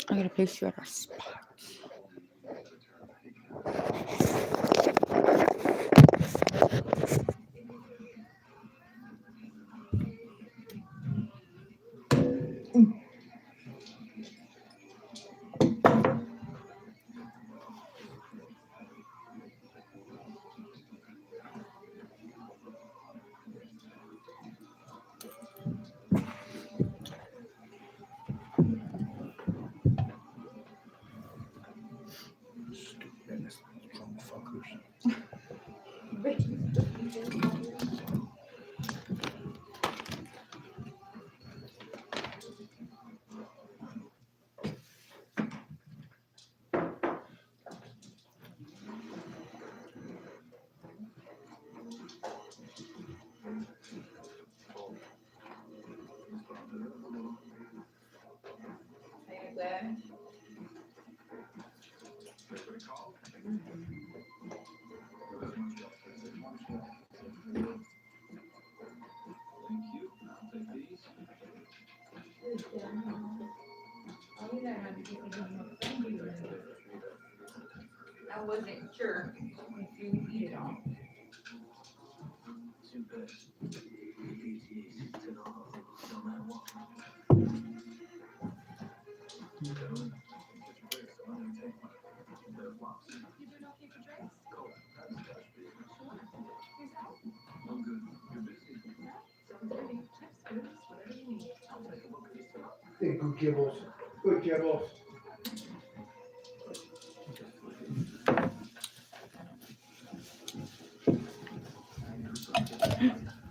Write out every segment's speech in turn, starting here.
I gotta place you at a spot. Stupid drunk fuckers. I wasn't sure if you would eat it all. Hey, good gibbles. Good gibbles.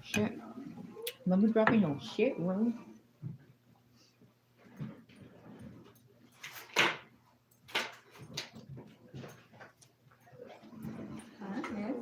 Shit. Let me drop in your shit room. Huh? Yes.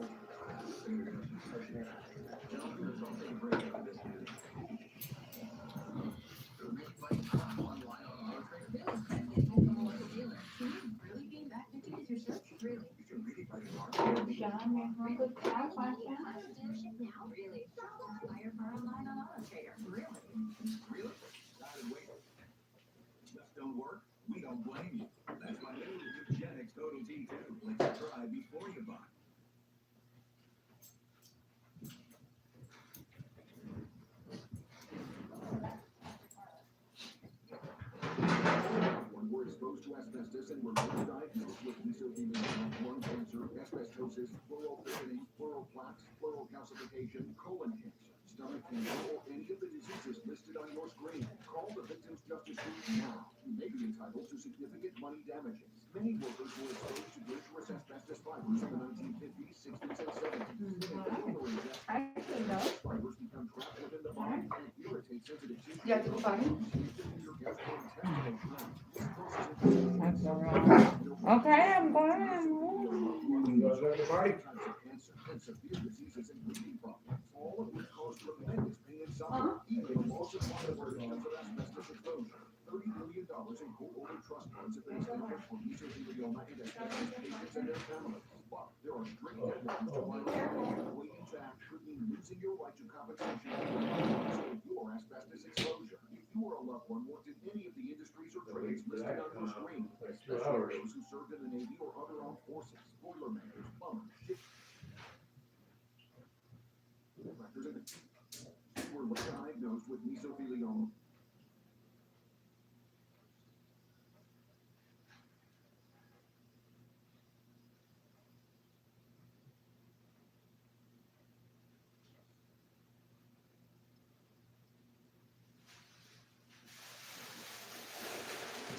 When we're exposed to asbestos and we're misdiagnosed with mesothelioma, lung cancer, asbestosis, pleural thickening, pleural plaques, pleural calcification, colon cancer, stomach cancer, or any of the diseases listed on your screen, call the Victims Justice League now. You may be entitled to significant money damages. Many workers were exposed to dangerous asbestos fibers in the 1950s, 60s, and 70s. Asbestos fibers become trapped within the body and irritate sensitive tissue. You have to go party? Your gastrointestinal tract. That's all right. Okay, I'm going. You guys at the party? Types of cancer and severe diseases and breathing problems, all of which cause tremendous pain and suffering, even the loss of livelihood because of asbestos exposure. $30 million in court ordered trust funds have been established for mesothelioma and asbestos patients and their families. But there are strict deadlines to violate. Waiting to act could mean losing your right to compensation for your asbestos exposure. If you or a loved one worked in any of the industries or trades listed on your screen, especially those who served in the Navy or other armed forces, boilermakers, plumbers, ship representatives, were diagnosed with mesothelioma.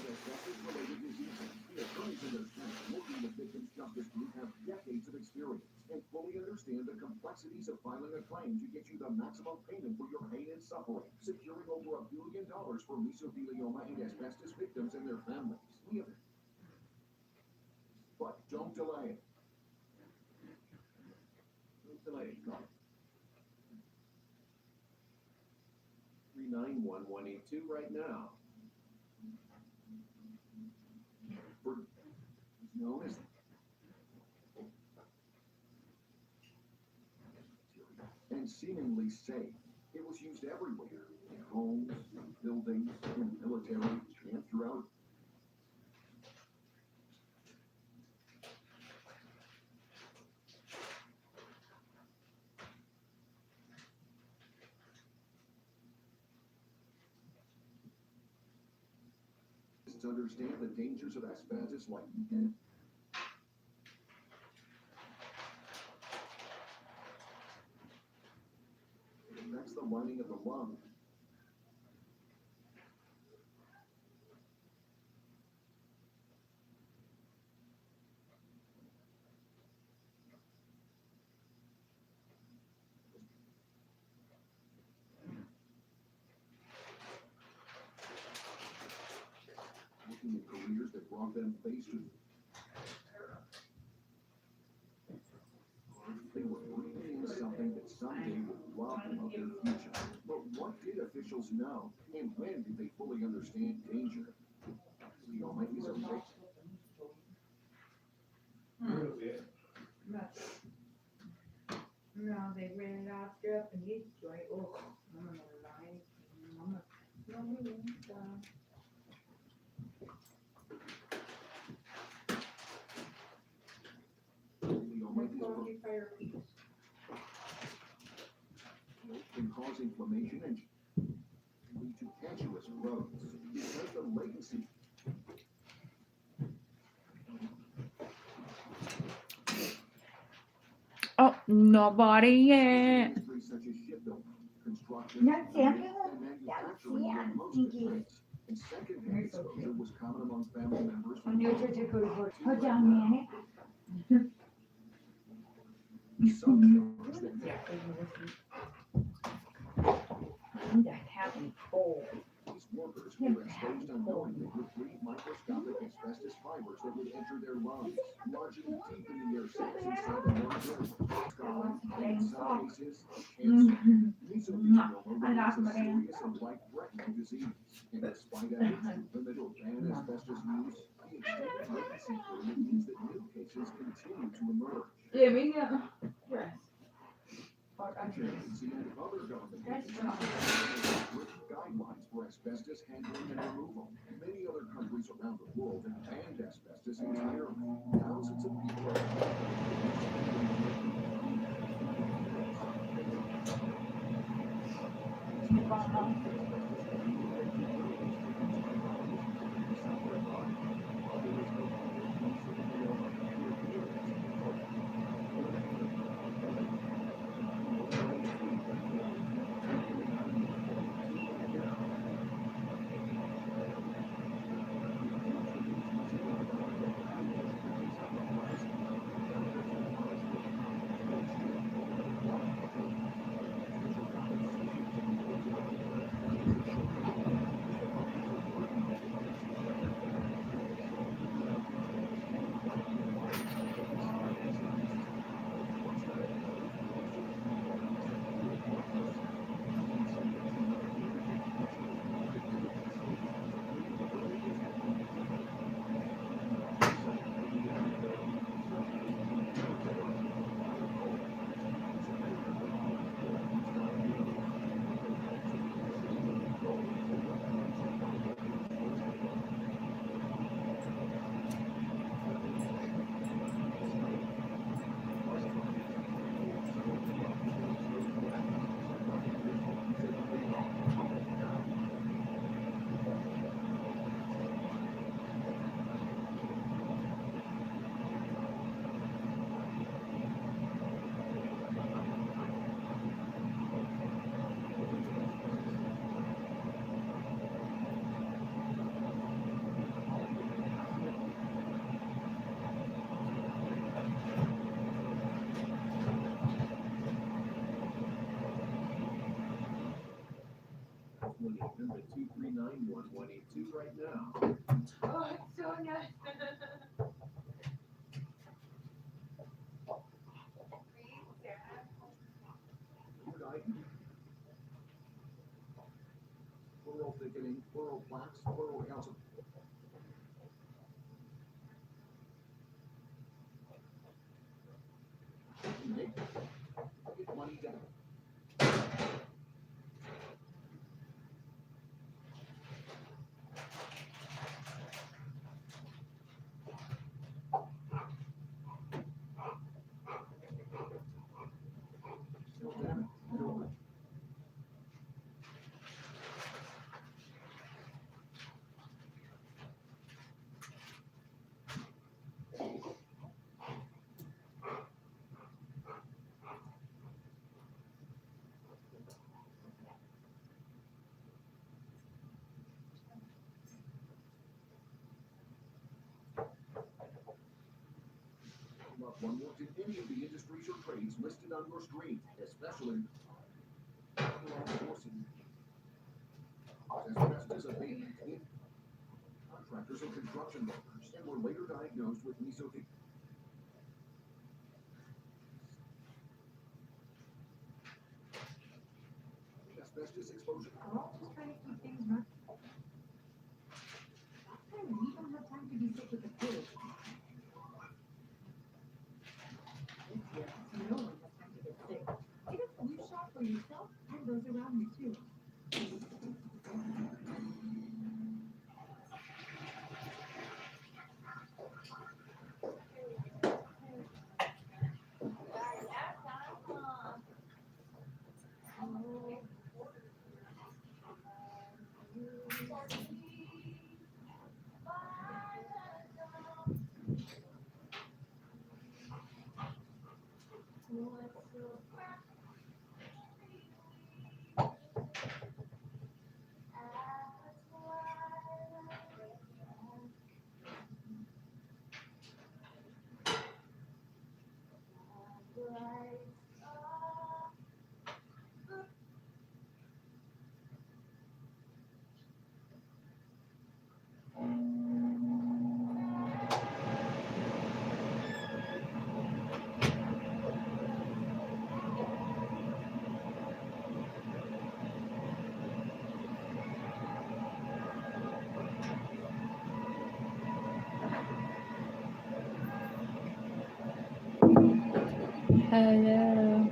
Asbestos-related diseases. The attorneys in their staff working with Victims Justice Group have decades of experience and fully understand the complexities of filing a claim to get you the maximum payment for your pain and suffering, securing over $1 billion for mesothelioma and asbestos victims and their families. We have, but don't delay it. Don't delay it. 391182 right now. For known as and seemingly safe. It was used everywhere, in homes, in buildings, in the military, and throughout. scientists understand the dangers of asbestos like and it affects the lining of the lung. Looking at careers that brought them face to they were breathing in something that someday would rob them of their future. But what did officials know? And when did they fully understand danger? The Almighty's are right. No, they ran it after up and he's joy. Oh, I'm gonna lie. No, we won't. The Almighty's are Quality fire peace. can cause inflammation and lead to cancerous growth because the latency Oh, nobody yet. industries such as shipbuilding, construction, Not Santa? and manufacturing That's were most Santa. at risk. And secondhand exposure was common among family members. On your church, go to work. Put down Manny. Some jobs that I'm just having cold. these workers were exposed unknowingly with three microscopic asbestos fibers that would enter their lungs, lodging deep into their cells inside the lungs, scarring, and in some cases, cancer. Mesothelioma I lost is a my hand. serious and life-threatening disease, and despite efforts to limit or ban asbestos use, the extended latency period means that new cases continue to emerge. Yeah, me go. Yes. Agency and other government agencies have strict guidelines for asbestos handling and removal. Many other countries around the world have banned asbestos entirely. Thousands of people Number 2391182 right now. Oh, it's so nice. Pleural thickening, pleural plaques, pleural calcium. Get money down. Still damn it. No. worked in any of the industries or trades listed on your screen, especially asbestos abatement in contractors and construction workers, and were later diagnosed with mesothelioma. Asbestos exposure. We're all just trying to keep things running. That's why we don't have time to be sick with the flu. No one has time to get sick. Get a flu shot for yourself and those around you too. Hello.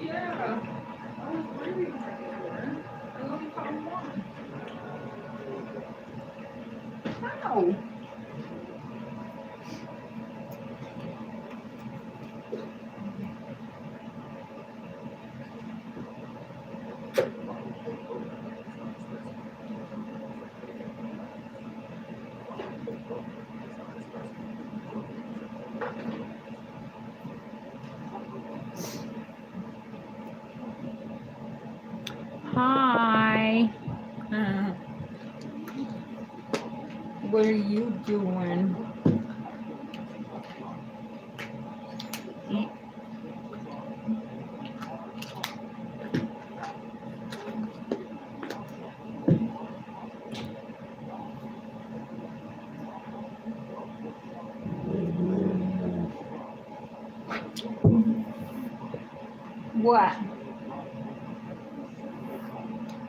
Yeah. I was wondering right there. I only found one. How? Hi. What are you doing? What?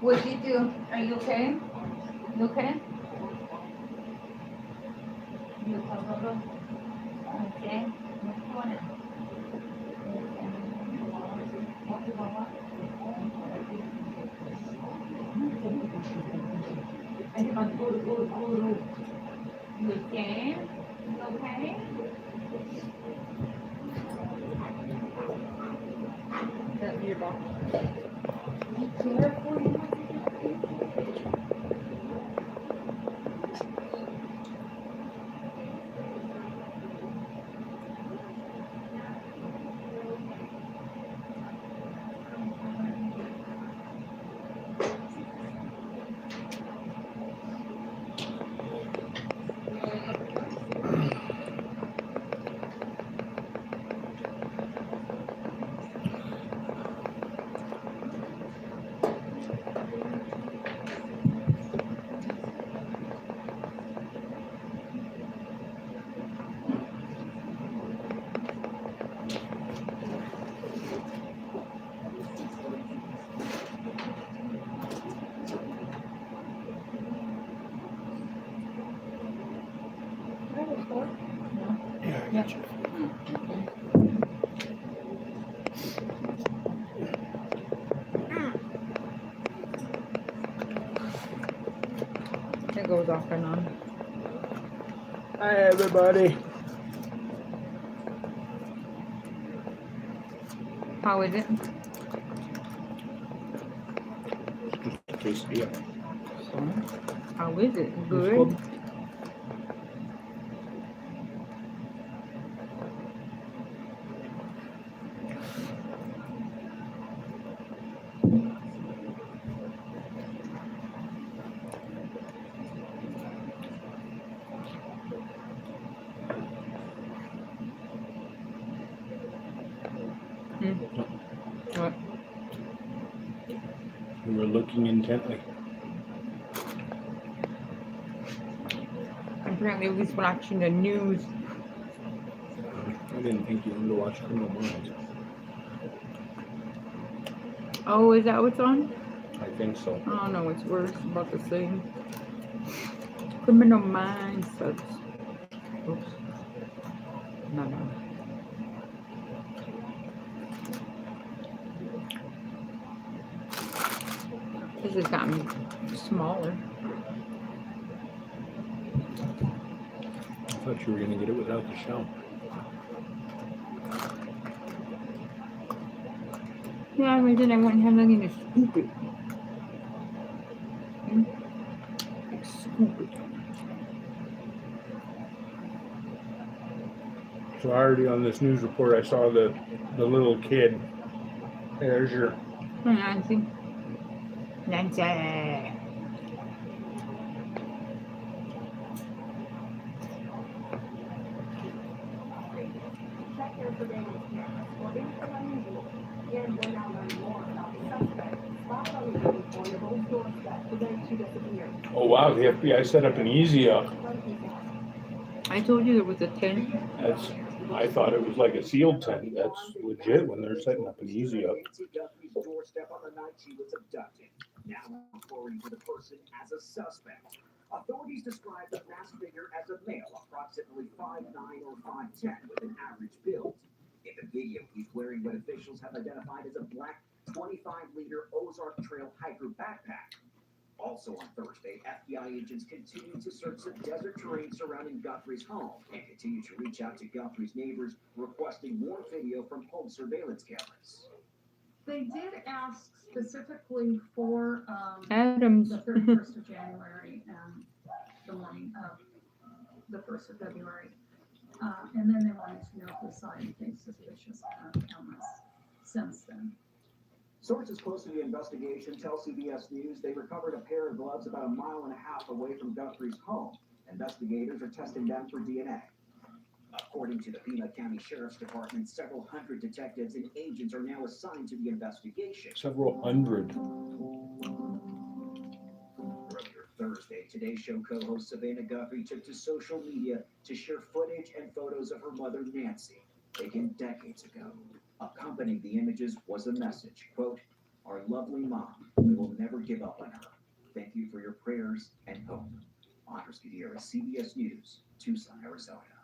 What'd you do? Are you okay? You okay? You okay? What's going on? You okay? You okay? That your ball. Be careful. goes off and on. Hi, everybody. How is it? Tasty. How is it? It's Good. good. What? We were looking intently. Apparently, he's watching the news. I didn't think you wanted to watch Criminal Minds. Oh, is that what's on? I think so. I don't know what's worse. About the same. Criminal Minds sucks. Oops. No. This has gotten smaller. I thought you were going to get it without the shell. Yeah, I reason I wouldn't have nothing to scoop it. Like, scoop it. So already on this news report, I saw the little kid. There's your. Nancy. Nancy. Check your surveillance cameras for anything unusual. And we're now learning more about the suspect spotted on the news on your own doorstep the day she disappeared. Oh wow, the FBI set up an easy up. I told you there was a tent. That's. I thought it was like a sealed tent. That's legit when they're setting up an easy up. Nancy Guthrie's doorstep on the night she was abducted. Now referring to the person as a suspect. Authorities describe the masked figure as a male, approximately 5'9" or 5'10", with an average build. In the video, he's wearing what officials have identified as a black 25-liter Ozark Trail hiker backpack. Also on Thursday, FBI agents continued to search the desert terrain surrounding Guthrie's home and continue to reach out to Guthrie's neighbors, requesting more video from home surveillance cameras. They did ask specifically for Adams. the 31st of January and the morning of the 1st of February. And then they wanted to know if we saw anything suspicious on cameras since then. Sources close to the investigation tell CBS News they recovered a pair of gloves about 1.5 miles away from Guthrie's home. Investigators are testing them for DNA. According to the Pima County Sheriff's Department, several hundred detectives and agents are now assigned to the investigation. Several hundred. Earlier Thursday, Today Show co-host Savannah Guthrie took to social media to share footage and photos of her mother, Nancy, taken decades ago. Accompanying the images was a message, quote, "Our lovely mom, we will never give up on her. Thank you for your prayers and hope." Andres Gutierrez, CBS News, Tucson, Arizona.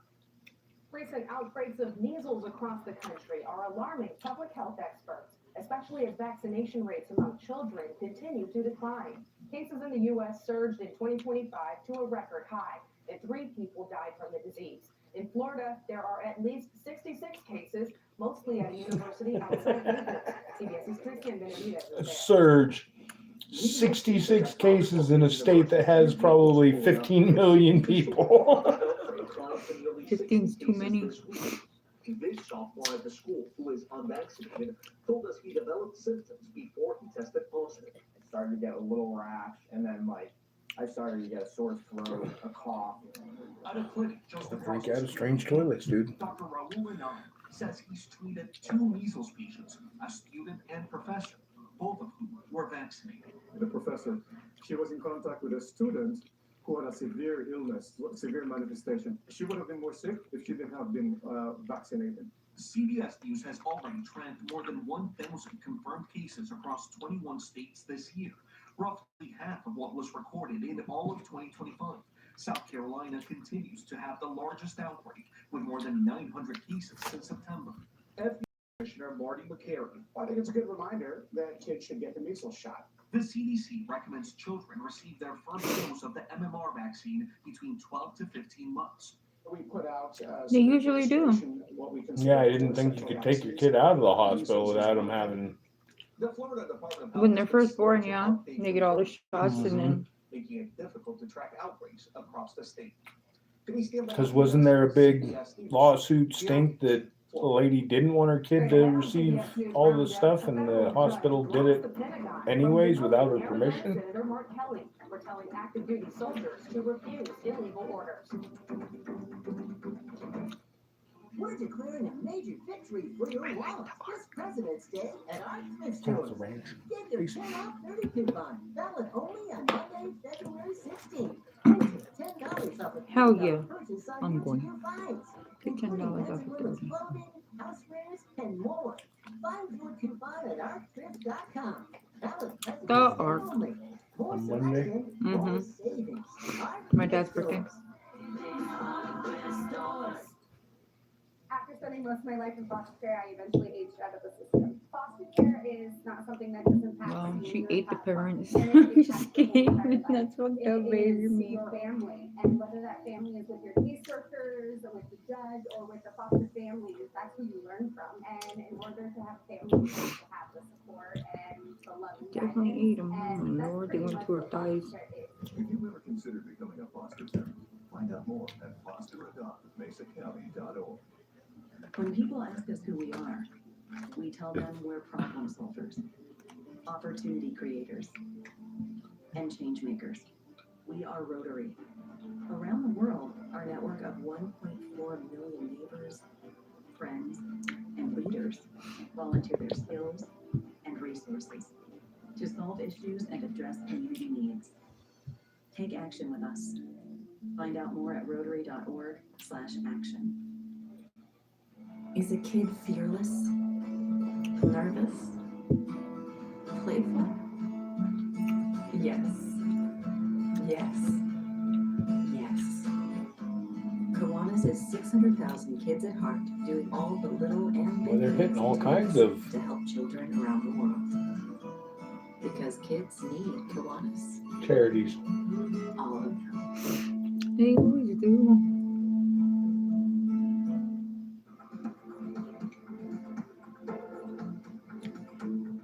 Recent outbreaks of measles across the country are alarming public health experts, especially as vaccination rates among children continue to decline. Cases in the U.S. surged in 2025 to a record high, and 3 people died from the disease. In Florida, there are at least 66 cases, mostly at a university outside Naples. CBS's Christian Benavidez is there. Surge. 66 cases in a state that has probably 15 million people. 15's too many. This sophomore at the school, who is unvaccinated, told us he developed symptoms before he tested positive. I started to get a little rash, and then I started to get a sore throat, a cough. At a clinic just across Drink the out of street, strange toilets, dude. Dr. Raul Renan says he's treated 2 measles patients, a student and professor, both of whom were vaccinated. The professor, she was in contact with a student who had a severe illness, severe manifestation. She would have been more sick if she didn't have been vaccinated. CBS News has already tracked more than 1,000 confirmed cases across 21 states this year, roughly half of what was recorded in all of 2025. South Carolina continues to have the largest outbreak, with more than 900 cases since September. FBI Commissioner Marty McCary. Well, I think it's a good reminder that kids should get the measles shot. The CDC recommends children receive their first dose of the MMR vaccine between 12 to 15 months. We put out, They usually do. what we consider Yeah, I didn't think you could take your kid out of the hospital without them having. The Florida Department of When Health they're has first born, been yeah, slow to update they get all the reports, shots and then making it difficult to track outbreaks across the state. Because Because wasn't there a big lawsuit stink that the lady didn't want her kid to receive all the stuff and the hospital did it anyways without her permission? Senator Mark Kelly for telling active duty soldiers to refuse illegal orders. We're declaring a major victory for your wallet this President's Day at our thrift That's a stores. ranch. Get your 10 off 30 coupon, valid only on Monday, February 16th. And take $10 off a Hell $30 yeah, purchase on I'm your going. two finds, Get $10 including off men's of and women's 30. clothing, housewares, and more. Find your coupon at artthrift.com. Valid President's The Day Ark. only. More On Monday? selection, more Mhm. savings. Our My thrift dad's birthday. stores. After spending most of my life in foster care, I eventually aged out of the system. Foster care is not something that just impacts Well, you, she your ate the pet, parents. and it I'm impacts just the whole kidding. entire life. That's fucked It up, baby. is Me. your family, and whether that family is with your caseworkers, or with the judge, or with the foster families, that's who you learn from. And in order to have families, you have to have the support and the love and Definitely guidance. ate them. And that's Lord, they pretty went much to her what foster thighs. care is. If you've ever considered becoming a foster parent, find out more at fosteradopt.mesacounty.org. When people ask us who we are, we tell them we're problem solvers, opportunity creators, and change makers. We are Rotary. Around the world, our network of 1.4 million neighbors, friends, and leaders volunteer their skills and resources to solve issues and address community needs. Take action with us. Find out more at rotary.org/action. Is a kid fearless, nervous, playful? Yes. Yes. Yes. Kiwanis is 600,000 kids at heart, doing all the little and big Well, they're hitting things all it kinds takes of- to help children around the world. Because kids need Kiwanis. Charities. All of them. They always do.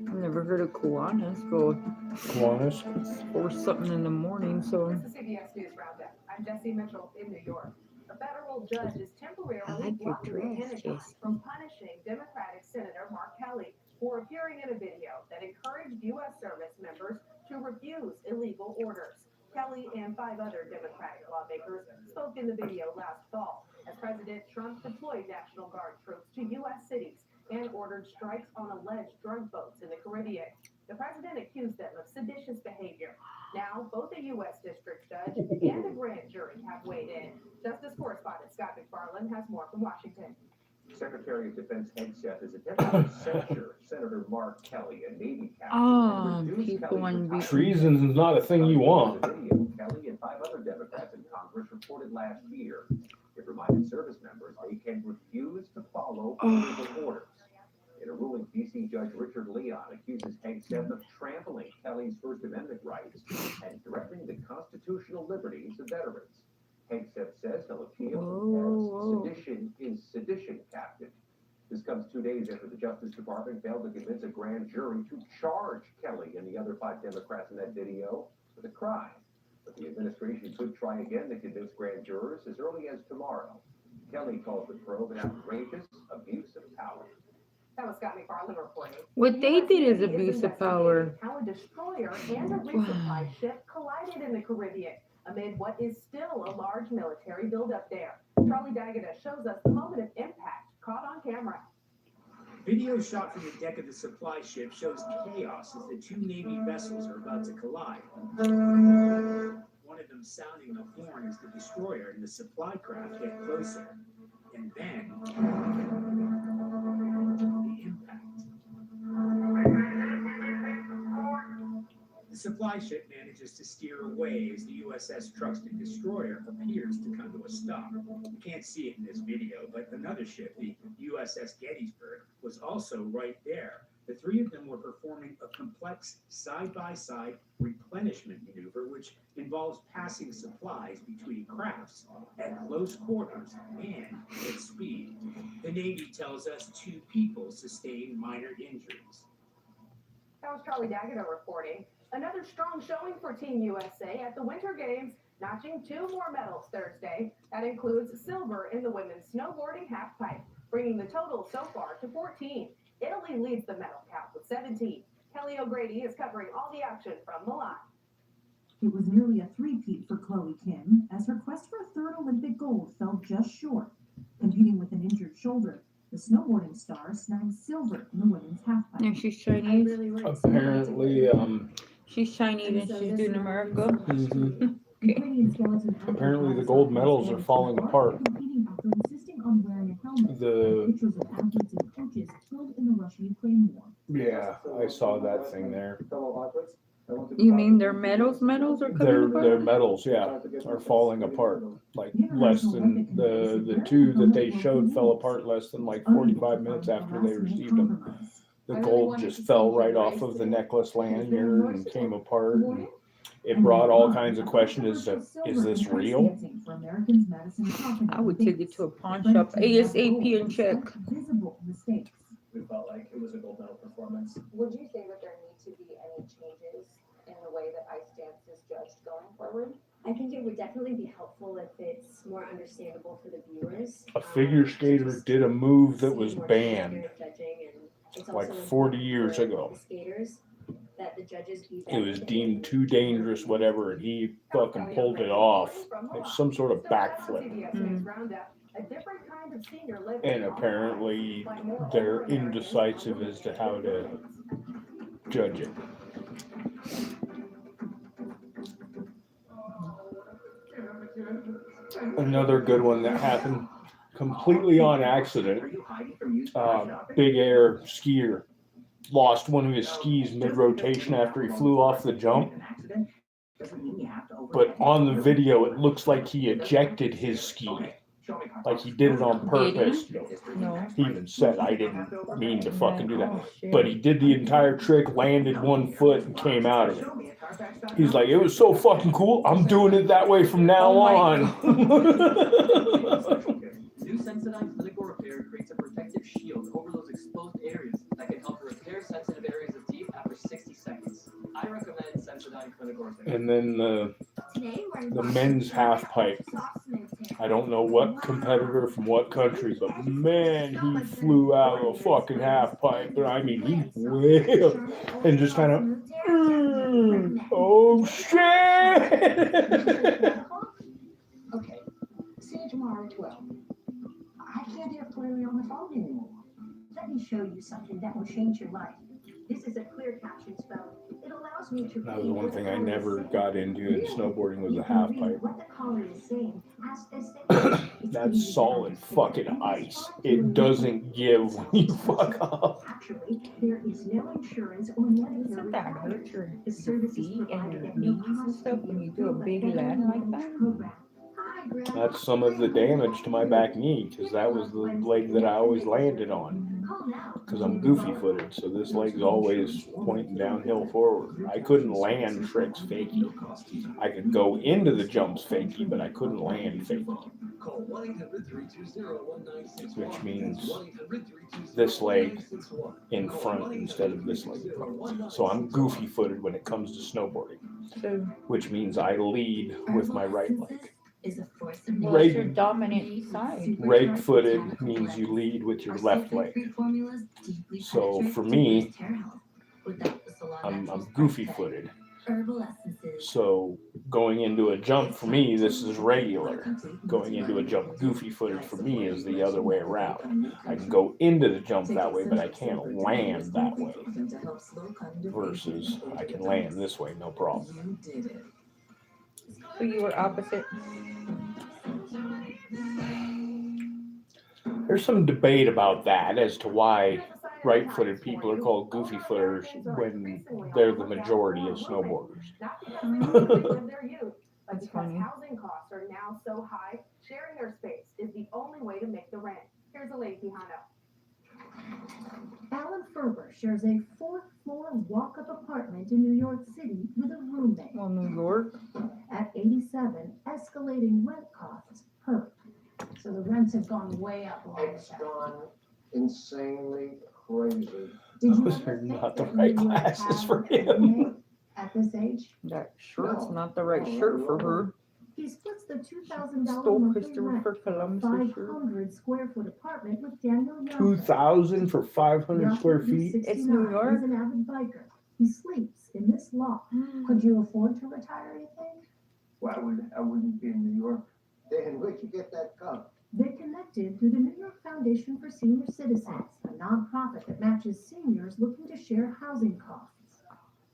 I've never heard of Kiwanis, but Kiwanis. it's for something in the morning, so This is CBS News Roundup. I'm Jesse Mitchell in New York. A federal judge is temporarily I like your blocking the dress, Pentagon Jess. from punishing Democratic Senator Mark Kelly for appearing in a video that encouraged U.S. service members to refuse illegal orders. Kelly and 5 other Democratic lawmakers spoke in the video last fall as President Trump deployed National Guard troops to U.S. cities and ordered strikes on alleged drug boats in the Caribbean. The president accused them of seditious behavior. Now, both a U.S. district judge and a grand jury have weighed in. Justice correspondent Scott McFarland has more from Washington. Secretary of Defense Hegseth is attempting to censure Senator Mark Kelly, a Navy captain, Oh, and reduce people Kelly's want to be retirement. Treason is not a thing you want. Kelly and 5 other Democrats in Congress reported last year. It reminded service members they can refuse to follow illegal orders. In a ruling, D.C. Judge Richard Leon accuses Hegseth of trampling Kelly's First Amendment rights and threatening the constitutional liberties of veterans. Hegseth says he'll appeal as sedition is sedition, Captain. This comes 2 days after the Justice Department failed to convince a grand jury to charge Kelly and the other 5 Democrats in that video with a crime. But the administration could try again to convince grand jurors as early as tomorrow. Kelly calls the probe an outrageous abuse of power. That was Scott McFarland reporting. What they did is abuse of power. How a destroyer and a resupply ship collided in the Caribbean amid what is still a large military buildup there. Charlie D'Agata shows us the moment of impact caught on camera. Video shot from the deck of the supply ship shows chaos as the 2 Navy vessels are about to collide. One of them sounding the horn as the destroyer and the supply craft get closer. And then, the impact. The supply ship manages to steer away as the USS Truxtun destroyer appears to come to a stop. You can't see it in this video, but another ship, the USS Gettysburg, was also right there, The three of them were performing a complex side-by-side replenishment maneuver, which involves passing supplies between crafts at close quarters and at speed. The Navy tells us 2 people sustained minor injuries. That was Charlie D'Agata reporting. Another strong showing for Team USA at the Winter Games, notching 2 more medals Thursday. That includes silver in the women's snowboarding halfpipe, bringing the total so far to 14. Italy leads the medal count with 17. Kelly O'Grady is covering all the action from Milan. It was nearly a three-peat for Chloe Kim, as her quest for a third Olympic gold fell just short. Competing with an injured shoulder, the snowboarding star snagged silver in the women's halfpipe. And she's Chinese. Apparently, She's Chinese and she's doing America. mhm. Ukrainian skeleton athlete Apparently the gold medals are falling apart. competing after insisting on wearing a helmet. The Pictures of athletes and coaches killed in the Russia-Ukraine war. yeah, I saw that thing there. You mean their medals are coming Their apart? medals, yeah, are falling apart. Like less than the 2 that they showed fell apart less than like 45 minutes after they received them. The gold just fell right off of the necklace lanyard and came apart. And it brought all kinds of questions as to, is this real? I would take it to a pawn shop ASAP and check. Visible mistakes. We felt like it was a gold medal performance. Would you say that there need to be any changes in the way that ice dance is judged going forward? I think it would definitely be helpful if it's more understandable for the viewers. A figure skater did a move that was banned Judging, and it's like also 40 important years for ago. the skaters that the judges be It was deemed too dangerous, whatever, and he fucking pulled it off. It's some sort of backflip. A different kind of senior living. And apparently they're indecisive as to how to judge it. Another good one that happened completely on accident. Big Air skier lost one of his skis mid-rotation after he flew off the jump. But on the video, it looks like he ejected his ski. Like he did it on purpose. No. He even said, I didn't mean to fucking do that. But he did the entire trick, landed one foot, and came out of it. He's like, it was so fucking cool. I'm doing it that way from now on. New Sensodyne Clinical Repair creates a protective shield over those exposed areas that can help repair sensitive areas of teeth after 60 seconds. I recommend Sensodyne Clinical Repair. And then the men's half pipe. I don't know what competitor from what country, but man, he flew out of a fucking half pipe. But I mean, he wailed and just kind of, oh shit! Okay, see you tomorrow at 12. I can't hear clearly on the phone anymore. Let me show you something that will change your life. This is a clear captions phone. It allows me to That was one thing I never got into in snowboarding was a half pipe. what the caller is saying. Ask this That's solid fucking ice. It doesn't give when you fuck up. Actually, there is no insurance or Medicare. Doesn't that hurt your feet and your knees and stuff when you do a big land like that? That's some of the damage to my back knee, because that was the leg that I always landed on. Because I'm goofy footed, so this leg's always pointing downhill forward. I couldn't land tricks fakey. I could go into the jumps fakey, but I couldn't land fakey. Which means this leg in front instead of this leg in front. So I'm goofy footed when it comes to snowboarding, which means I lead with my right leg. What's your dominant side? Rake footed means you lead with your left leg. So for me, I'm goofy footed. So going into a jump for me, this is regular. Going into a jump goofy footed for me is the other way around. I can go into the jump that way, but I can't land that way. Versus I can land this way, no problem. So you were opposite. There's some debate about that as to why right-footed people are called goofy footers when they're the majority of snowboarders. That's funny. Housing costs are now so high, sharing their space is the only way to make the rent. Here's Elaine Quijano. Alan Ferber shares a fourth-floor walk-up apartment in New York City with a roommate. Well, New York. At 87, escalating rent costs hurt. So the rents have gone way up along It's gone insanely crazy. Did you Those ever are think not the that right you would glasses have for a him. roommate at this age? That shirt's No. not the right shirt for her. He splits the $2,000 Stole monthly Christopher rent Columbus' shirt. 500 square foot apartment with Daniel Young. 2,000 for 500 square feet. It's New York. He's an avid biker. He sleeps in this loft. Could you afford to retire, you think? Well, I wouldn't be in New York. Dan, where'd you get that cup? They connected through the New York Foundation for Senior Citizens, a nonprofit that matches seniors looking to share housing costs.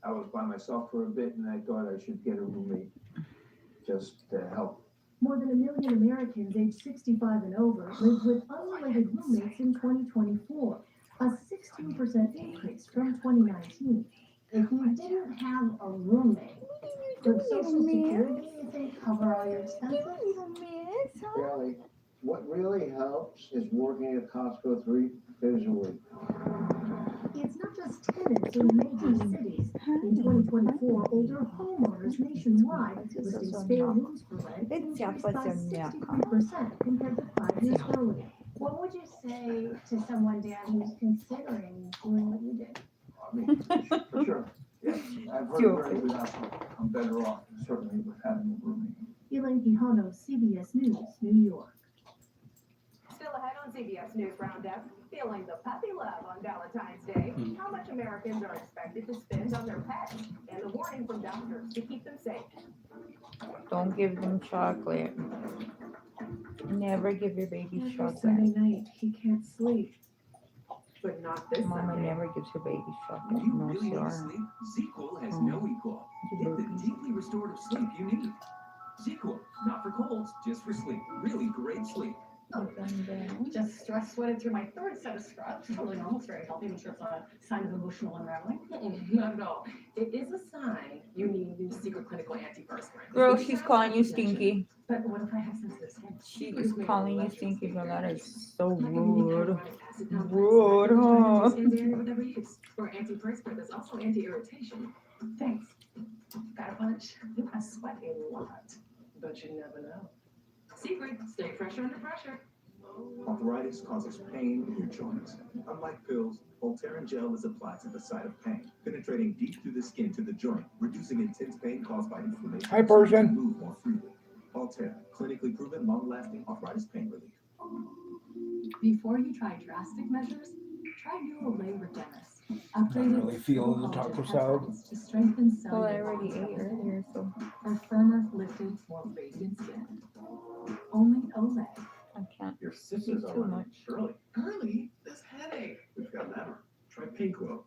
I was by myself for a bit and I thought I should get a roommate just to help. More than 1 million Americans aged 65 and over lived with unrelated roommates in 2024, a 16% increase from 2019. If you didn't have a roommate, would Social Security, you think, cover all your expenses? Really, what really helps is working at Costco 3 days a week. It's not just tenants in major cities. In 2024, older homeowners nationwide listing spare rooms for rent increased by 63% compared to 5 years earlier. What would you say to someone, Dan, who's considering doing what you did? I mean, for sure. Yeah, I've heard very good outcomes. I'm better off certainly with having a roommate. Elaine Quijano, CBS News, New York. Still ahead on CBS News Roundup, feeling the puppy love on Valentine's Day, how much Americans are expected to spend on their pets, and a warning from doctors to keep them safe. Don't give them chocolate. Never give your baby Every chocolate. Sunday night, he can't sleep. But not this Mama Sunday. never gives her baby chocolate. You No, really want to sir. sleep? ZQL has no equal. Get the deeply restorative sleep you need. ZQL, not for colds, just for sleep. Really great sleep. Just stress sweated through my third set of scrubs. Totally normal, it's very healthy. I'm sure it's not a sign of emotional unraveling. Not at all. It is a sign you need new secret clinical antiperspirant. Girl, she's calling you stinky. But what if I have sensitive skin? She is calling you stinky, girl. That is so rude. Rude, huh? Or antiperspirant. There's also anti-irritation. Thanks. Got a bunch? I sweat a lot. But you never know. Secret, stay fresher under pressure. Arthritis causes pain in your joints. Unlike pills, Voltaren gel is applied to the site of pain, penetrating deep through the skin to the joint, reducing intense pain caused by inflammation. Hi, Persian. So you can move more freely. Voltaren, clinically proven, long-lasting arthritis pain relief. Before you try drastic measures, try new Olay Regeneris. Not really feeling the taco salad. To strengthen Well, I cellular already ate earlier, so for firmer, lifted, more radiant skin. Only Olay. I can't Your eat sisters are too running much. early. Early? This headache. We've got that. Try Painquil,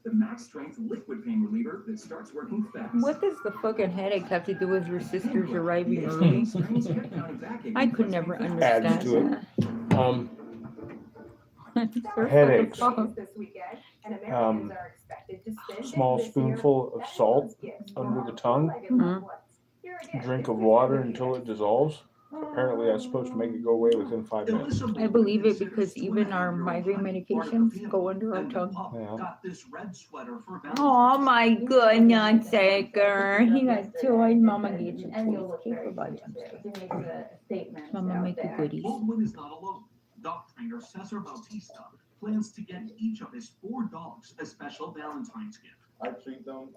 the max strength liquid pain reliever that starts working fast. What does the fucking headache have to do with your sisters arriving early? I could never understand Adds to that. it. They're Headaches. fucking This weekend, and Americans are expected to spend Small this year spoonful of salt under the tongue. Drink of water until it dissolves. Apparently, that's supposed to make it go away within 5 minutes. I believe it because even our migraine medications go under our tongue. Yeah. Got this red sweater for Oh my goodness, Saker. He got toys. Mama gets you And you'll toys. look Keep very it by cute, too. He makes a statement Mama out make you there. goodies. Baldwin is not alone. Dog trainer Cesar Bautista plans to get each of his 4 dogs a special Valentine's gift. I treat them,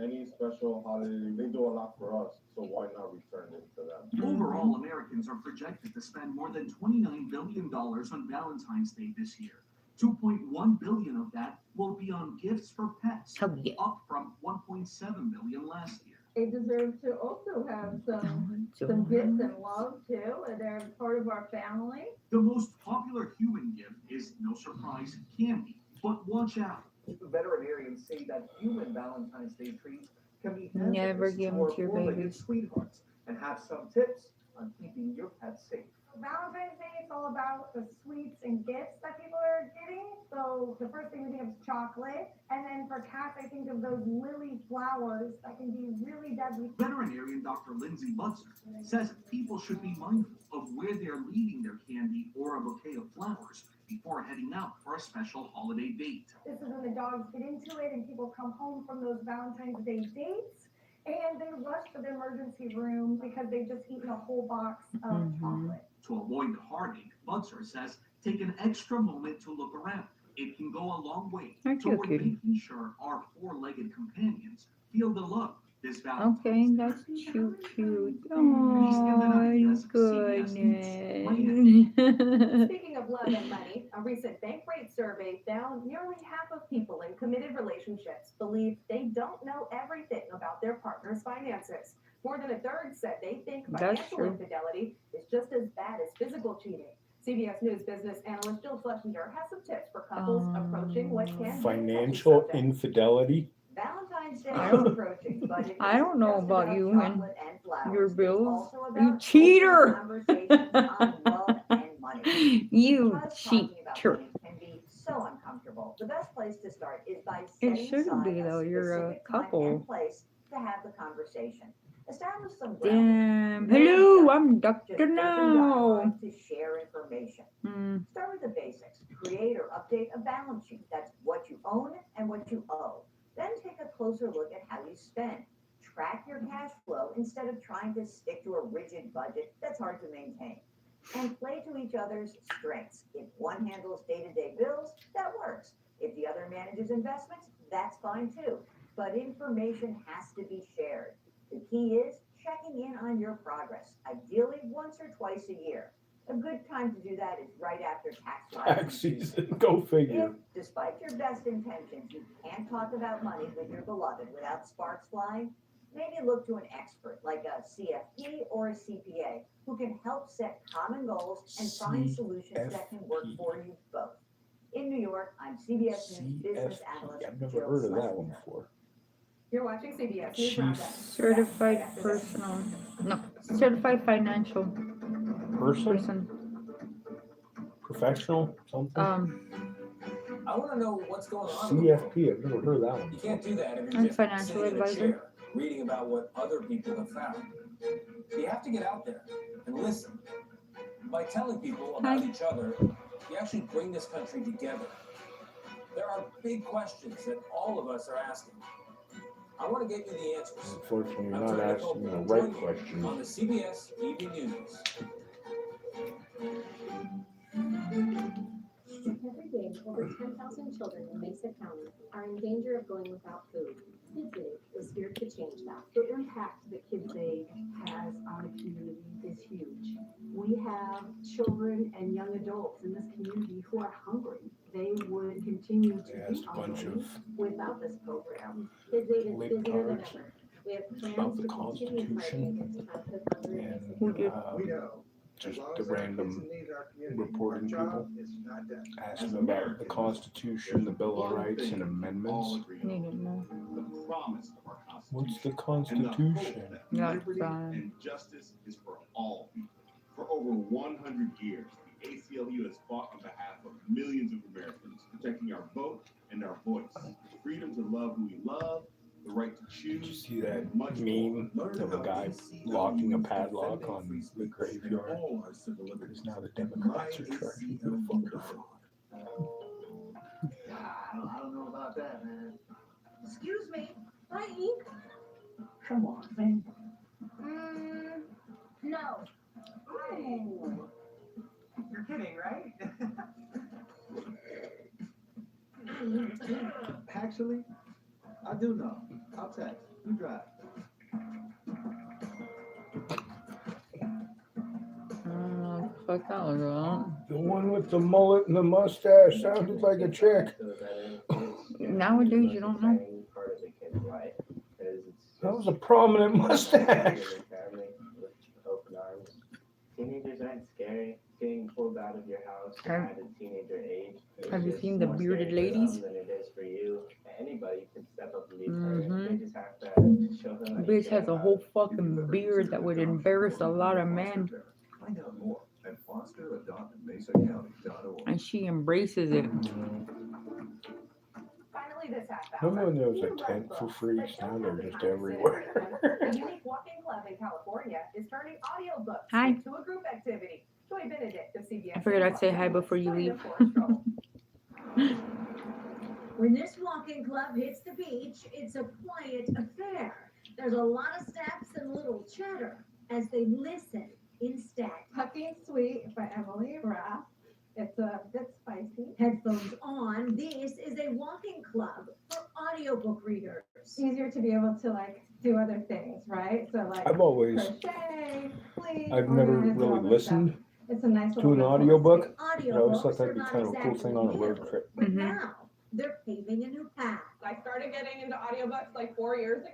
any special holiday, they do a lot for us, so why not return it to them? Overall, Americans are projected to spend more than $29 billion on Valentine's Day this year. $2.1 billion of that will be on gifts for pets, Oh, yeah. up from $1.7 billion last year. They deserve to also have some gifts and love too, and they're part of our family. The most popular human gift is, no surprise, candy. But watch out. Veterinarians say that human Valentine's Day treats can be Never hazardous give to them our to your four-legged babies. sweethearts, and have some tips on keeping your pet safe. Valentine's Day is all about the sweets and gifts that people are getting. So the first thing we think of is chocolate. And then for cats, I think of those lily flowers that can be really deadly. Veterinarian Dr. Lindsay Butzer says people should be mindful of where they're leaving their candy or a bouquet of flowers before heading out for a special holiday date. This is when the dogs get into it and people come home from those Valentine's Day dates and they rush to the emergency room because they've just eaten a whole box of chocolate. To avoid the heartache, Butzer says take an extra moment to look around. It can go a long way Aren't you toward cute? making sure our four-legged companions feel the love this Okay, Valentine's that's cute, cute. Oh, goodness. Speaking of love and money, a recent Bankrate survey found nearly half of people in committed relationships believe they don't know everything about their partner's finances. More than a third said they think That's financial true. infidelity is just as bad as physical cheating. CBS News business analyst Jill Schlesinger has some tips for couples approaching what can be a touchy Financial subject. infidelity. Valentine's Day I is don't- approaching, but it I don't know isn't just about about you and chocolate and flowers. your It's bills. also You about cheater! conversations on love and money. You Because talking about cheater. money can be so uncomfortable. The best place to start is by It setting shouldn't aside be, though. You're a specific time couple. and place to have the conversation. Establish some Damn. grounding. Hello, I'm Just Dr. open Now. dialogue to share information. Mm. Start with the basics. Create or update a balance sheet. That's what you own and what you owe. Then take a closer look at how you spend. Track your cash flow instead of trying to stick to a rigid budget that's hard to maintain. And play to each other's strengths. If one handles day-to-day bills, that works. If the other manages investments, that's fine too. But information has to be shared. The key is checking in on your progress, ideally once or twice a year. A good time to do that is right after Tax season. Go figure. If, despite your best intentions, you can't talk about money with your beloved without sparks flying, maybe look to an expert like a CFP or a CPA who can help set common goals and find solutions that can work for you both. In New York, I'm CBS News business analyst I've never Jill heard of that Schlesinger. one before. You're watching CBS News She's Roundup. Certified personal. No, certified financial Person? Professional? Something? I want to know what's going on. in the world. CFP. I've never heard of that one. You can't do that if you're I'm just financial sitting in a advisor. chair reading about what other people have found. You have to get out there and listen. By telling people about each other, you actually bring this country together. There are big questions that all of us are asking. I want to get you the answers. Unfortunately, you're I'm not trying to asking help the you right join you questions. on the CBS Evening News. Every day, over 10,000 children in Mesa County are in danger of going without food. KidsAid is here to change that. The impact that KidsAid has on the community is huge. We have children and young adults in this community who are hungry. They would continue to Yeah, be it's a bunch hungry of without this program. KidsAid is Lip busier than cards ever. We have about plans the to continue fighting Constitution against childhood hunger and and Who did? just the random reporting people asking about the Constitution, the Bill of Rights, and amendments. Needed more. The promise of our Constitution. What's the And the hope Constitution? that Yeah, liberty fine. and justice is for all people. For over 100 years, the ACLU has fought on behalf of millions of Americans, protecting our vote and our voice, the freedom to love who we love, the right to choose. Did you see that meme of a guy locking a padlock on the graveyard? Because now the Democrats are charging you a fucking fraud. I don't know about that, man. Excuse me. Hi, Ink. Come on, man. No. Oh. You're kidding, right? Actually, I do know. I'll text. You drive. Fuck that was wrong. The one with the mullet and the mustache sounded like a chick. Nowadays, you don't know. Part of the kid's life is That was a prominent mustache. family with open arms. Teenagers aren't scary. Getting pulled out of your house Have- at a teenager age. is have you just seen the more bearded scary for them ladies? Than it is for you. Anybody can step up and be courage. Mhm. They just have to show them that you Bitch care has a about whole them. fucking beard that would embarrass a lot of men, Find out more at fosteradopt.mesaccounty.org. and she embraces it. Finally, this half hour. Remember when there was you a read tent for books, free? but Now don't they're have the just time to sit everywhere. and read them. A unique walking club in California is turning audiobooks Hi. into a group activity. Joy Benedict of CBS. I figured I'd say hi before you leave. When this walking club hits the beach, it's a quiet affair. There's a lot of steps and little chatter as they listen instead. Puppy and Sweet by Emily Raff. It's a bit spicy. Headphones on, this is a walking club for audiobook readers. Easier to be able to like do other things, right? So like I've always, crochet, pleat, I've never organize, all really that listened stuff. It's a nice to little an ritual. audiobook. I always thought Audiobooks that'd are be not kind of a cool thing on a road trip. but now they're paving a new path. I started getting into audiobooks like 4 years ago,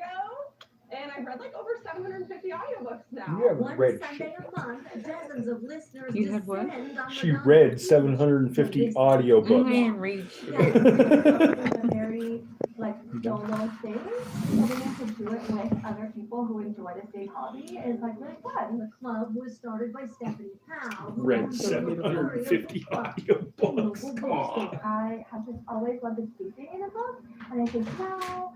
and I've read like over 750 audiobooks now. You haven't One read Sunday a month, dozens of listeners You had what? descend on She the read 750 audiobooks. And read. It's a very like solo thing. So being able to do it with other people who enjoy the same hobby is like really fun. The club was started by Stephanie Powell, who Read owns the Victoria 750 audiobooks. Come on. I have just always loved escaping in a book, and I think now,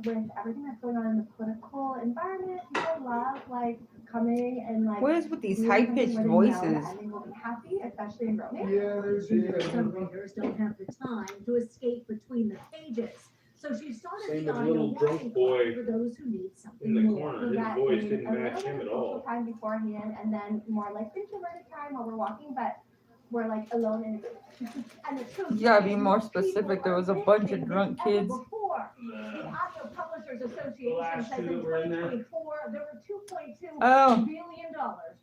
with everything that's going on in the political environment, people love like coming and like. What is with these reading high-pitched something where they know voices? the ending will be happy, especially in romance. Some readers don't have the time to escape between the pages. So she started Same the with audio little drunk walking boy club for those who need something in the more. corner. His That voice is didn't a match little him bit at of all. social time beforehand, and then more like introverted time while we're walking, but we're like alone in a group. And the truth You gotta be is, more people specific. There are was a bunch of listening drunk than ever kids. before. The Audio Publishers Association last says two in that were in there? 2024 there were $2.2 Oh. billion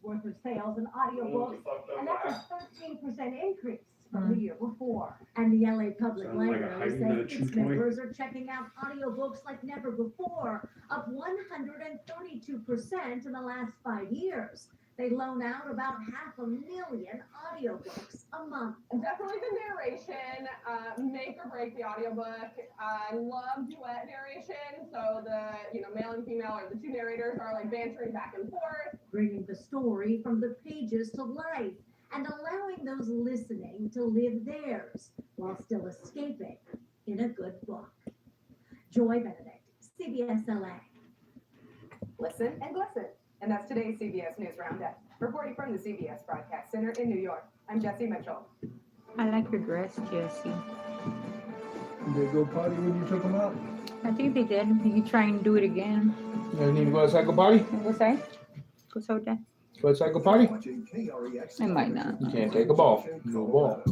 worth of sales in audiobooks, and that's a 13% increase from the year before. And the LA Public Sounds like a Library hiding says minute its chew toy. members are checking out audiobooks like never before, up 132% in the last 5 years. They loan out about 500,000 audiobooks a month. Definitely the narration, make or break the audiobook. I love duet narration, so the male and female or the two narrators are like bantering back and forth. Bringing the story from the pages to life and allowing those listening to live theirs while still escaping in a good book. Joy Benedict, CBS LA. Listen and glisten. And that's today's CBS News Roundup. Reporting from the CBS Broadcast Center in New York, I'm Jessie Mitchell. I like your dress, Jessie. Did they go potty when you took them out? I think they did. You can try and do it again. You guys need to go outside, go potty? Go outside. Go outside. Go outside, go potty? I might not. You can't take a ball. No ball.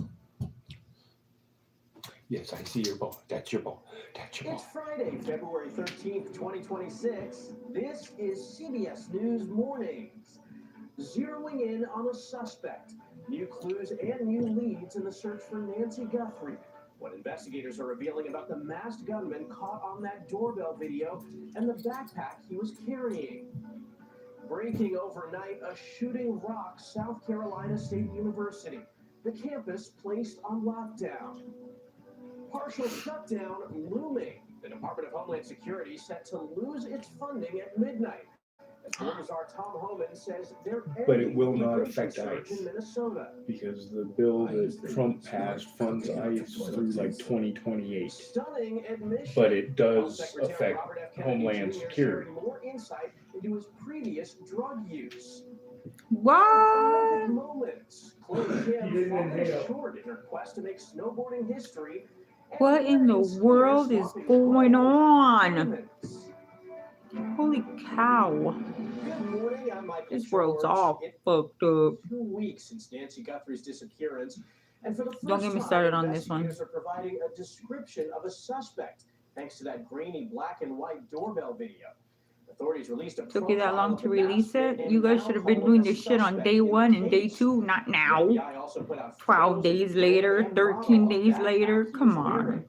Yes, I see your ball. That's your ball. That's your It's ball. Friday, February 13th, 2026. This is CBS News Mornings. Zeroing in on a suspect. New clues and new leads in the search for Nancy Guthrie. What investigators are revealing about the masked gunman caught on that doorbell video and the backpack he was carrying. Breaking overnight, a shooting rocks South Carolina State University. The campus placed on lockdown. Partial shutdown looming. The Department of Homeland Security set to lose its funding at midnight. As Board Czar Tom Homan says they're But it ending will the not immigration affect surge ICE. in Minnesota. Because the bill that Trump passed funds ICE through like 2028. Stunning admission. But it does Health Secretary affect Robert F. Kennedy Homeland Jr. Security. sharing more insight into his previous drug use. What? Moments. Chloe Kim didn't falling inhale. short in her quest to make snowboarding history. and What in the wearing world is sweater-swapping going clothes on? moments. Holy cow. Good morning, I'm Michael This world's George. all It's fucked up. 2 weeks since Nancy Guthrie's disappearance, and for the first Don't get me time, started on this one. investigators are providing a description of a suspect thanks to that grainy black and white doorbell video. Authorities released a Took you that profile long of to the release masked it? man You guys now should have been calling doing the this shit on suspect day in the 1 and day case. 2, not The now. FBI also put out 12 photos days of later, and 13 model of days that later. mask he Come was on. wearing.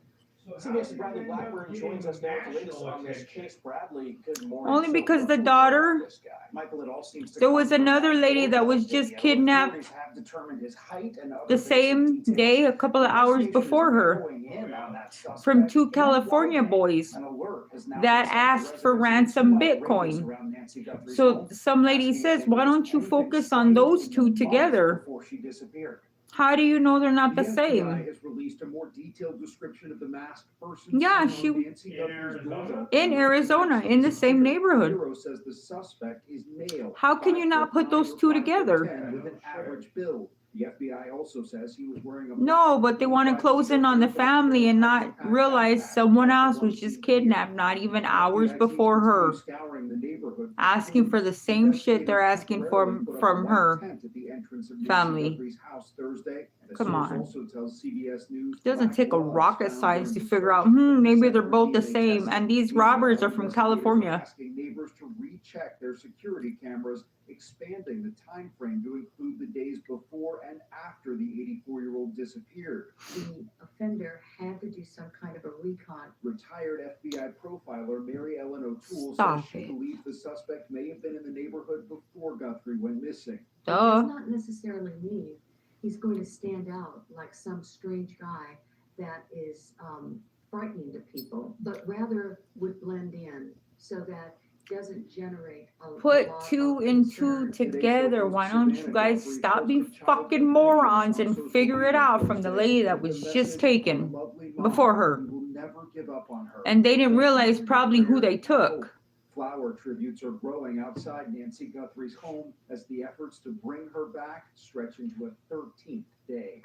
CBS's Bradley Blackburn joins us now with the latest on this case. Bradley, good morning. Only So because what's the going on daughter, with this guy? Michael, it all seems to there come was from another that lady that was doorbell just video. kidnapped Authorities have determined his height and other the basic same details. day, a couple of hours before her, Going in on that suspect from 2 and California boys an alert has now that been sent to asked for residents ransom in 2 radius Bitcoin. around Nancy Guthrie's So home, some lady asking if says, there why was don't you anything focus on strange those in the 2 months together? before she disappeared. How do you know they're not the FBI same? has released a more detailed description of the masked person. Yeah, seen on Nancy Guthrie's doorbell. In Arizona, in the same neighborhood. Bureau says the suspect is male. How can you not put those two together? 5'10" with an average build. The FBI also says he was wearing a No, but they want to close in on the family and not realize someone else was just kidnapped not even hours before her, scouring the neighborhood, asking for the same shit they're asking for from her tent at the entrance of Nancy family. Guthrie's house Thursday. The Come source on. also tells CBS News It doesn't black take a logs rocket found science to during figure out, search maybe they're for both the DNA same. testing. And these Meanwhile, robbers are from investigators California. asking neighbors to recheck their security cameras, expanding the time frame to include the days before and after the 84-year-old disappeared. The offender had to do some kind of a recon. Retired FBI profiler Mary Ellen O'Toole Stop says she it. believes the suspect may have been in the neighborhood before Guthrie went missing. It does not necessarily mean he's going to stand out like some strange guy that is frightening to people, but rather would blend in so that doesn't generate a Put lot two of and concern. two together. Why don't you guys stop being fucking morons and figure it out from the lady that was just taken before her? Will never give up on her. And they didn't realize probably who they took. Flower tributes are growing outside Nancy Guthrie's home as the efforts to bring her back stretch into a 13th day.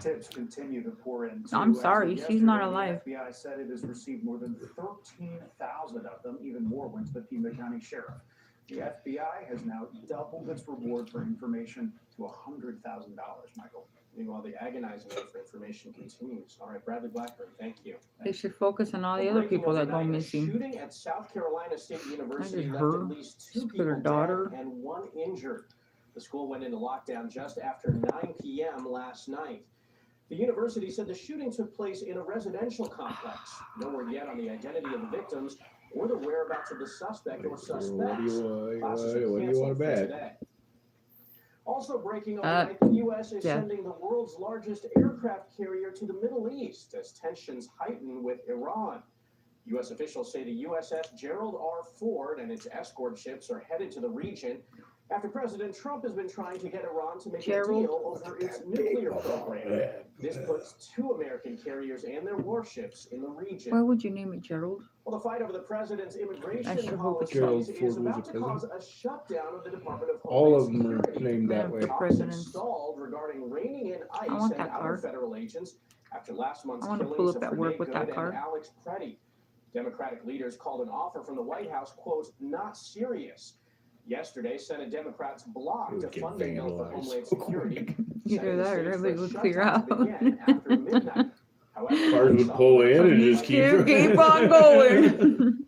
Tips continue to pour in. I'm As of sorry, she's not yesterday, alive. The FBI said it has received more than 13,000 of them. Even more went to the Pima County Sheriff. The FBI has now doubled its reward for information to $100,000. Michael. Meanwhile, the agonizing need for information continues. All right, Bradley Blackburn, thank you. They should focus on all the other people that go missing. Shooting at South Carolina State University just left her. at least 2 Just people her daughter. dead and 1 injured. The school went into lockdown just after 9 p.m. last night. The university said the shooting took place in a residential complex. No word yet on the identity of the victims or the whereabouts of the suspect or suspects. What do you Classes are want to canceled for bet? today. Also breaking overnight, the U.S. is yeah. sending the world's largest aircraft carrier to the Middle East as tensions heighten with Iran. U.S. officials say the USS Gerald R. Ford and its escort ships are headed to the region after President Trump has been trying to get Iran to make a deal over its nuclear program. This puts 2 American carriers and their warships in the region. Why would you name it Gerald? Well, the fight over the president's I immigration sure hope it's policies Gerald is Ford was about a to cause a shutdown of the Department of All of Homeland them are Security. named that way. Talks have presidents. stalled regarding reining in I ICE want and that other card. federal agents after last month's I want to killings pull up of at work Renee with that Good card. and Alex Preddy. Democratic leaders called an offer from the White House, quote, not serious. Yesterday, Senate Democrats blocked a Get funding bill for vandalized. Homeland Security. Either that or everybody would clear shutdown out. to begin after midnight. However, Cars would pull in and just keep Keep on going.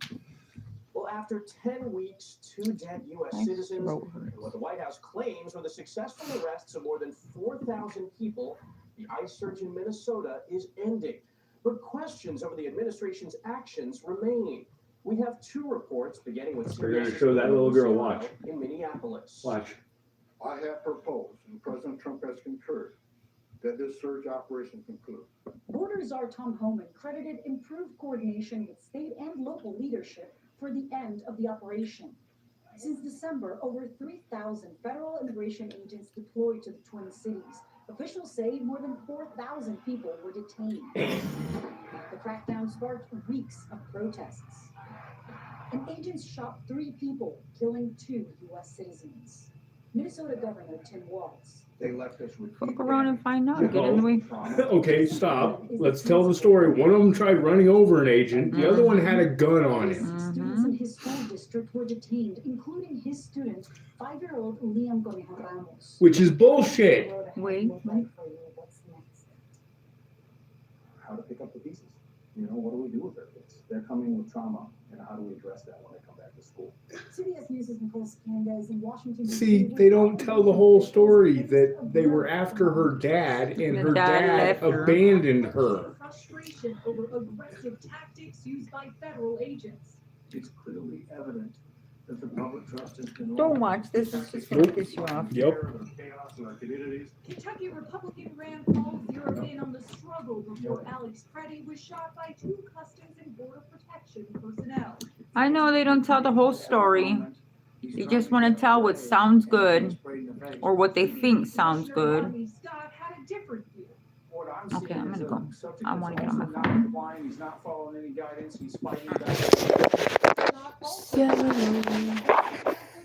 Well, after 10 weeks, 2 dead U.S. citizens, and what the White House claims were the successful arrests of more than 4,000 people, the ICE surge in Minnesota is ending. But questions over the administration's actions remain. We have 2 reports, beginning with They're gonna CBS's show that little girl. Zero Watch. in Minneapolis. Watch. I have proposed, and President Trump has concurred, that this surge operation conclude. Border Czar Tom Homan credited improved coordination with state and local leadership for the end of the operation. Since December, over 3,000 federal immigration agents deployed to the Twin Cities. Officials say more than 4,000 people were detained. The crackdown sparked weeks of protests. And agents shot 3 people, killing 2 U.S. citizens. Minnesota Governor Tim Walz. They left us with Fuck around and find out. Get in the way. Okay, stop. Let's tell the story. One of them tried running over an agent. The other one had a gun on him. Students in his school district were detained, including his student, 5-year-old Liam Conejo Ramos. Which is bullshit. Wait. how to pick up the pieces. You know, what do we do with their kids? They're coming with trauma, and how do we address that when they come back to school? CBS News' Nicole Scanda is in Washington. See, they don't tell the whole story that they were after her dad and her dad abandoned her. Frustration over aggressive tactics used by federal agents. It's clearly evident that the public trust has been Don't watch this. It's just going to piss you off. Yep. Chaos in our communities. Kentucky Republican Rand Paul zeroed in on the struggle before Alex Preddy was shot by 2 Customs and Border Protection personnel. I know they don't tell the whole story. They just want to tell what sounds good or what they think sounds good. Okay, I'm gonna go. I want to get on my phone. phone. He's not following any guidance. He's fighting back.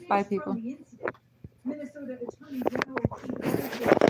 Bye, people. Minnesota Attorney General Keith Ellison